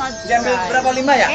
Diambil berapa, 5 ya?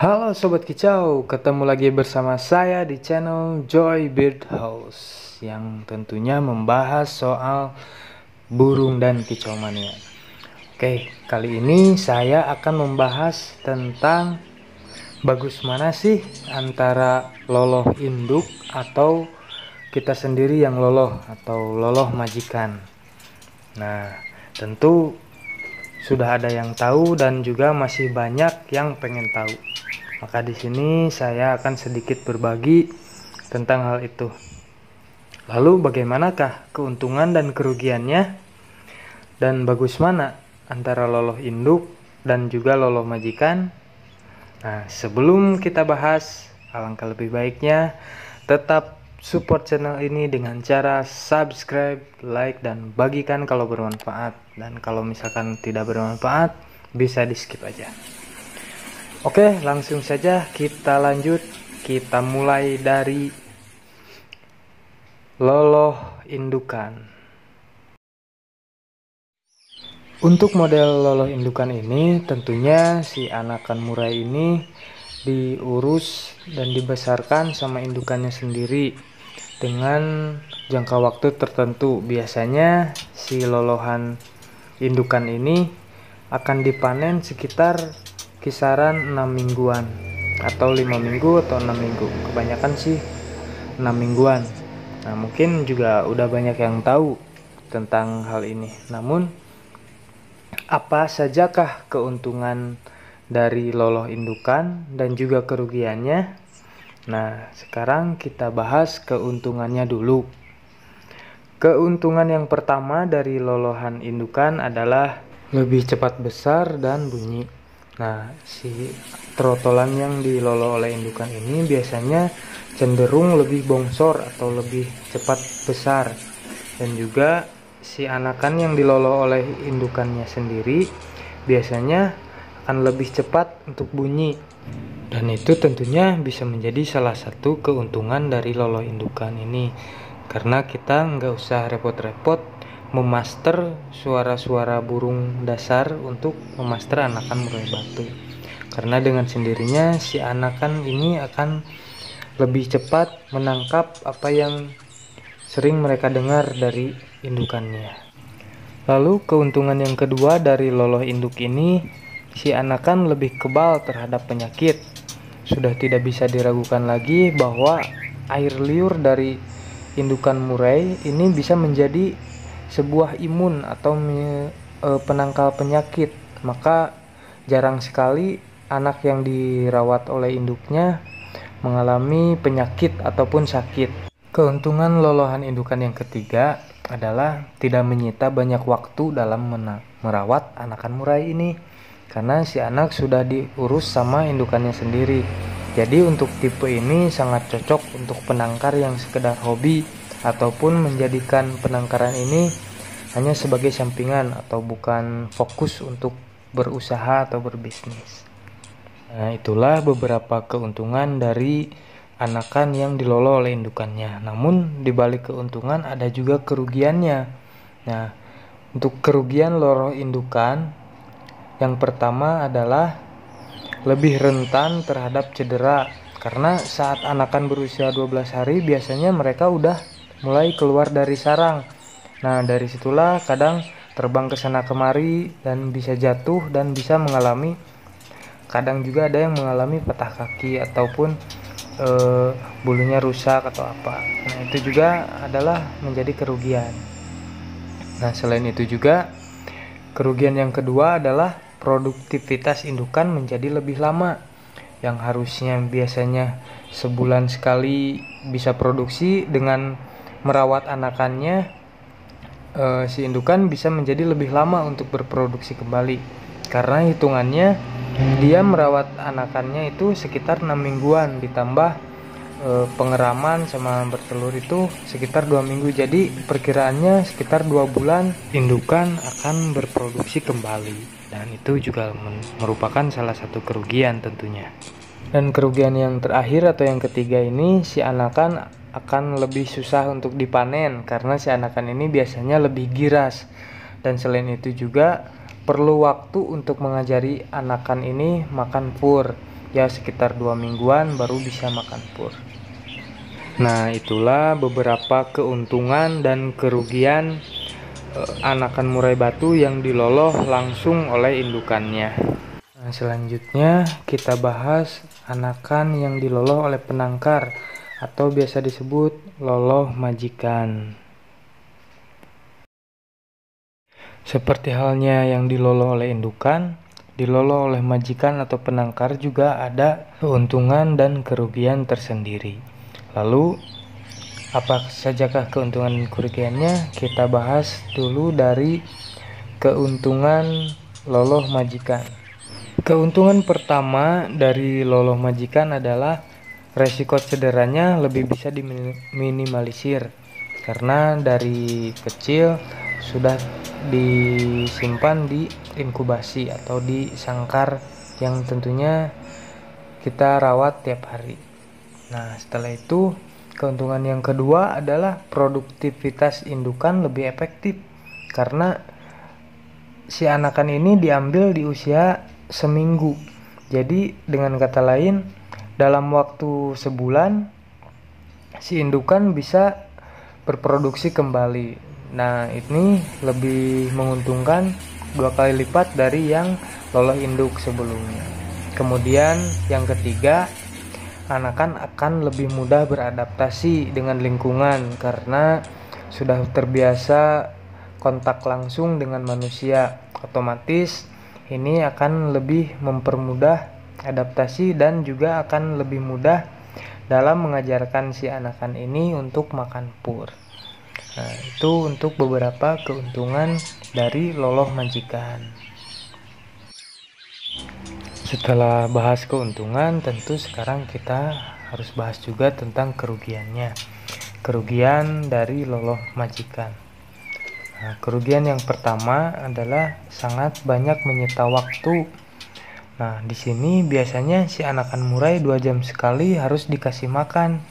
Halo Sobat Kicau, ketemu lagi bersama saya di channel Joy Bird House yang tentunya membahas soal burung dan kicau mania. Oke, kali ini saya akan membahas tentang bagus mana sih antara loloh induk atau kita sendiri yang loloh atau loloh majikan. Nah, tentu sudah ada yang tahu dan juga masih banyak yang pengen tahu. Maka di sini saya akan sedikit berbagi tentang hal itu. Lalu bagaimanakah keuntungan dan kerugiannya? Dan bagus mana antara loloh induk dan juga loloh majikan? Nah, sebelum kita bahas, alangkah lebih baiknya tetap support channel ini dengan cara subscribe, like, dan bagikan kalau bermanfaat. Dan kalau misalkan tidak bermanfaat, bisa di skip aja. Oke, langsung saja kita lanjut. Kita mulai dari loloh indukan. Untuk model loloh indukan ini, tentunya si anakan murai ini diurus dan dibesarkan sama indukannya sendiri dengan jangka waktu tertentu. Biasanya si lolohan indukan ini akan dipanen sekitar kisaran 6 mingguan atau 5 minggu atau 6 minggu. Kebanyakan sih 6 mingguan. Nah, mungkin juga udah banyak yang tahu tentang hal ini. Namun, apa sajakah keuntungan dari loloh indukan dan juga kerugiannya? Nah, sekarang kita bahas keuntungannya dulu. Keuntungan yang pertama dari lolohan indukan adalah lebih cepat besar dan bunyi. Nah, si trotolan yang diloloh oleh indukan ini biasanya cenderung lebih bongsor atau lebih cepat besar. Dan juga si anakan yang diloloh oleh indukannya sendiri biasanya akan lebih cepat untuk bunyi. Dan itu tentunya bisa menjadi salah satu keuntungan dari loloh indukan ini. Karena kita nggak usah repot-repot memaster suara-suara burung dasar untuk memaster anakan murai batu, karena dengan sendirinya si anakan ini akan lebih cepat menangkap apa yang sering mereka dengar dari indukannya. Lalu keuntungan yang kedua dari loloh induk ini, si anakan lebih kebal terhadap penyakit. Sudah tidak bisa diragukan lagi bahwa air liur dari indukan murai ini bisa menjadi sebuah imun atau penangkal penyakit. Maka jarang sekali anak yang dirawat oleh induknya mengalami penyakit ataupun sakit. Keuntungan lolohan indukan yang ketiga adalah tidak menyita banyak waktu dalam merawat anakan murai ini, karena si anak sudah diurus sama indukannya sendiri. Jadi untuk tipe ini sangat cocok untuk penangkar yang sekedar hobi ataupun menjadikan penangkaran ini hanya sebagai sampingan atau bukan fokus untuk berusaha atau berbisnis. Nah, itulah beberapa keuntungan dari anakan yang diloloh oleh indukannya. Namun di balik keuntungan ada juga kerugiannya. Nah, untuk kerugian loloh indukan, yang pertama adalah lebih rentan terhadap cedera, karena saat anakan berusia 12 hari biasanya mereka udah mulai keluar dari sarang. Nah, dari situlah kadang terbang ke sana kemari dan bisa jatuh dan bisa mengalami, kadang juga ada yang mengalami patah kaki ataupun bulunya rusak atau apa. Nah, itu juga adalah menjadi kerugian. Nah, selain itu juga kerugian yang kedua adalah produktivitas indukan menjadi lebih lama. Yang harusnya biasanya sebulan sekali bisa produksi, dengan merawat anakannya si indukan bisa menjadi lebih lama untuk berproduksi kembali. Karena hitungannya dia merawat anakannya itu sekitar 6 mingguan, ditambah pengeraman sama bertelur itu sekitar 2 minggu. Jadi perkiraannya sekitar 2 bulan indukan akan berproduksi kembali, dan itu juga merupakan salah satu kerugian tentunya. Dan kerugian yang terakhir atau yang ketiga ini, si anakan akan lebih susah untuk dipanen karena si anakan ini biasanya lebih giras, dan selain itu juga perlu waktu untuk mengajari anakan ini makan pur, ya sekitar 2 mingguan baru bisa makan pur. Nah, itulah beberapa keuntungan dan kerugian anakan murai batu yang diloloh langsung oleh indukannya. Nah, selanjutnya kita bahas anakan yang diloloh oleh penangkar atau biasa disebut loloh majikan. Seperti halnya yang diloloh oleh indukan, diloloh oleh majikan atau penangkar juga ada keuntungan dan kerugian tersendiri. Lalu, apa sajakah keuntungan dan kerugiannya? Kita bahas dulu dari keuntungan loloh majikan. Keuntungan pertama dari loloh majikan adalah resiko cederanya lebih bisa diminimalisir karena dari kecil sudah disimpan di inkubasi atau di sangkar yang tentunya kita rawat tiap hari. Nah, setelah itu keuntungan yang kedua adalah produktivitas indukan lebih efektif karena si anakan ini diambil di usia seminggu. Jadi dengan kata lain, dalam waktu sebulan si indukan bisa berproduksi kembali. Nah, ini lebih menguntungkan 2 kali lipat dari yang loloh induk sebelumnya. Kemudian yang ketiga, anakan akan lebih mudah beradaptasi dengan lingkungan karena sudah terbiasa kontak langsung dengan manusia. Otomatis ini akan lebih mempermudah adaptasi dan juga akan lebih mudah dalam mengajarkan si anakan ini untuk makan pur. Nah, itu untuk beberapa keuntungan dari loloh majikan. Setelah bahas keuntungan, tentu sekarang kita harus bahas juga tentang kerugiannya. Kerugian dari loloh majikan. Nah, kerugian yang pertama adalah sangat banyak menyita waktu. Nah, di sini biasanya si anakan murai 2 jam sekali harus dikasih makan.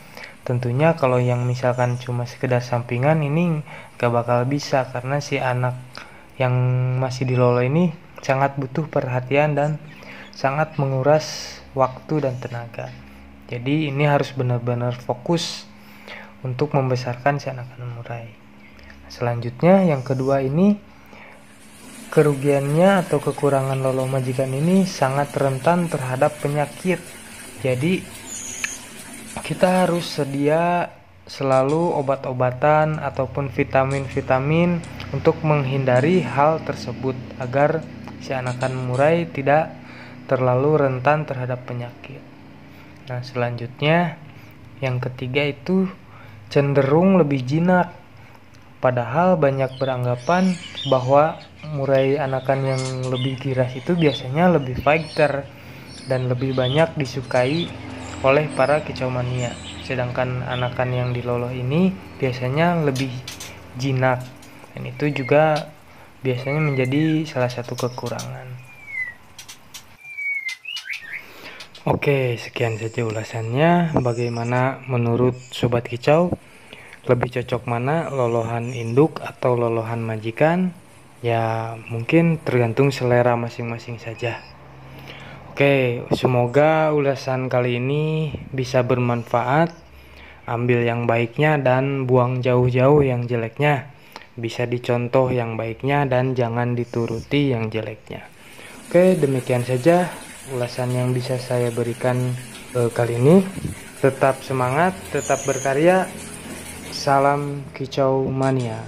Tentunya kalau yang misalkan cuma sekedar sampingan ini gak bakal bisa karena si anak yang masih diloloh ini sangat butuh perhatian dan sangat menguras waktu dan tenaga. Jadi ini harus benar-benar fokus untuk membesarkan si anakan murai. Selanjutnya yang kedua ini, kerugiannya atau kekurangan loloh majikan ini sangat rentan terhadap penyakit. Jadi kita harus sedia selalu obat-obatan ataupun vitamin-vitamin untuk menghindari hal tersebut agar si anakan murai tidak terlalu rentan terhadap penyakit. Nah, selanjutnya yang ketiga itu cenderung lebih jinak. Padahal banyak beranggapan bahwa murai anakan yang lebih giras itu biasanya lebih fighter dan lebih banyak disukai oleh para kicau mania. Sedangkan anakan yang diloloh ini biasanya lebih jinak, dan itu juga biasanya menjadi salah satu kekurangan. Oke, sekian saja ulasannya. Bagaimana menurut Sobat Kicau? Lebih cocok mana, lolohan induk atau lolohan majikan? Ya, mungkin tergantung selera masing-masing saja. Oke, semoga ulasan kali ini bisa bermanfaat. Ambil yang baiknya dan buang jauh-jauh yang jeleknya. Bisa dicontoh yang baiknya dan jangan dituruti yang jeleknya. Oke, demikian saja ulasan yang bisa saya berikan kali ini. Tetap semangat, tetap berkarya. Salam Kicau Mania.